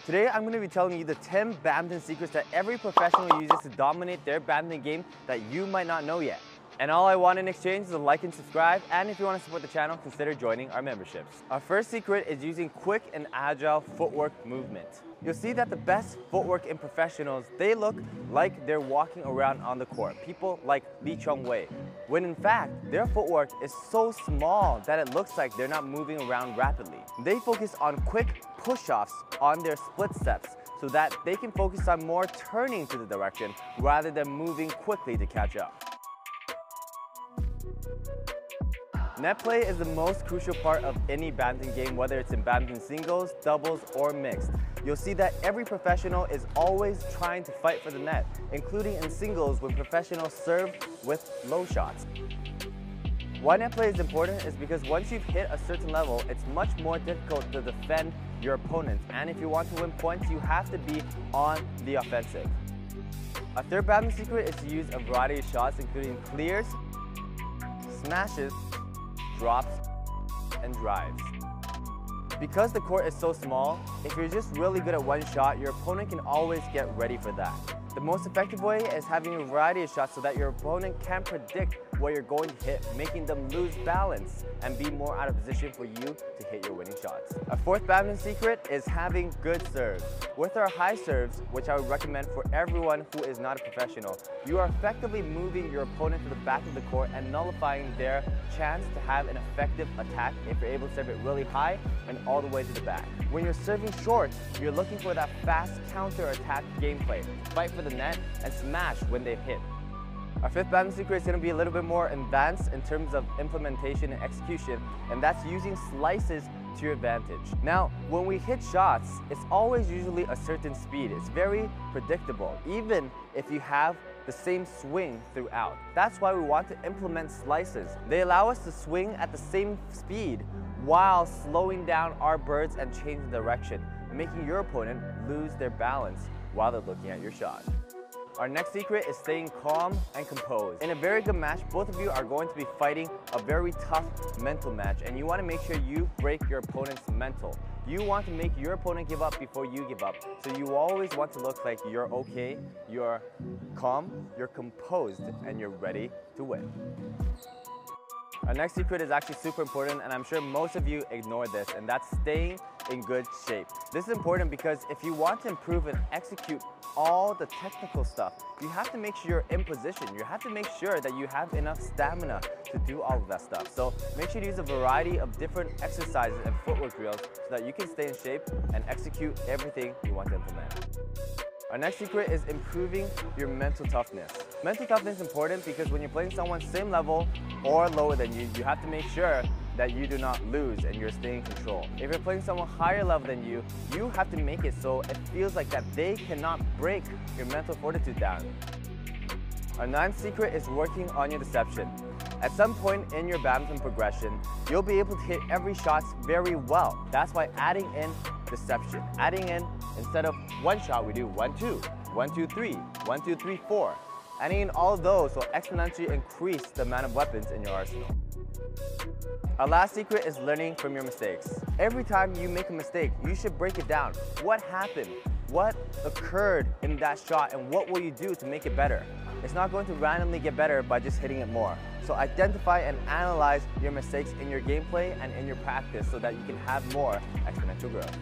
Today I'm going to be telling you the 10 badminton secrets that every professional uses to dominate their badminton game that you might not know yet. And all I want in exchange is a like and subscribe, and if you want to support the channel, consider joining our memberships. Our first secret is using quick and agile footwork movement. You'll see that the best footwork in professionals, they look like they're walking around on the court. People like Lee Chong-wei, when in fact, their footwork is so small that it looks like they're not moving around rapidly. They focus on quick push-offs on their split steps so that they can focus on more turning to the direction rather than moving quickly to catch up. Net play is the most crucial part of any badminton game, whether it's in badminton singles, doubles, or mixed. You'll see that every professional is always trying to fight for the net, including in singles when professionals serve with low shots. Why net play is important is because once you've hit a certain level, it's much more difficult to defend your opponents. And if you want to win points, you have to be on the offensive. A third badminton secret is to use a variety of shots, including clears, smashes, drops, and drives. Because the court is so small, if you're just really good at one shot, your opponent can always get ready for that. The most effective way is having a variety of shots so that your opponent can predict what you're going to hit, making them lose balance and be more out of position for you to hit your winning shots. Our fourth badminton secret is having good serves. With our high serves, which I would recommend for everyone who is not a professional, you are effectively moving your opponent to the back of the court and nullifying their chance to have an effective attack if you're able to serve it really high and all the way to the back. When you're serving short, you're looking for that fast counter-attack gameplay. Fight for the net and smash when they've hit. Our fifth badminton secret is going to be a little bit more advanced in terms of implementation and execution, and that's using slices to your advantage. Now, when we hit shots, it's always usually a certain speed. It's very predictable, even if you have the same swing throughout. That's why we want to implement slices. They allow us to swing at the same speed while slowing down our birds and changing direction, making your opponent lose their balance while they're looking at your shot. Our next secret is staying calm and composed. In a very good match, both of you are going to be fighting a very tough mental match, and you want to make sure you break your opponent's mental. You want to make your opponent give up before you give up. So you always want to look like you're okay, you're calm, you're composed, and you're ready to win. Our next secret is actually super important, and I'm sure most of you ignore this, and that's staying in good shape. This is important because if you want to improve and execute all the technical stuff, you have to make sure you're in position. You have to make sure that you have enough stamina to do all of that stuff. So make sure to use a variety of different exercises and footwork drills so that you can stay in shape and execute everything you want to implement. Our next secret is improving your mental toughness. Mental toughness is important because when you're playing someone same level or lower than you, you have to make sure that you do not lose and you're staying in control. If you're playing someone higher level than you, you have to make it so it feels like that they cannot break your mental fortitude down. Our ninth secret is working on your deception. At some point in your badminton progression, you'll be able to hit every shot very well. That's why adding in deception. Adding in, instead of one shot, we do 1, 2, 1, 2, 3, 1, 2, 3, 4. Adding in all of those will exponentially increase the amount of weapons in your arsenal. Our last secret is learning from your mistakes. Every time you make a mistake, you should break it down. What happened? What occurred in that shot, and what will you do to make it better? It's not going to randomly get better by just hitting it more. So identify and analyze your mistakes in your gameplay and in your practice so that you can have more exponential growth.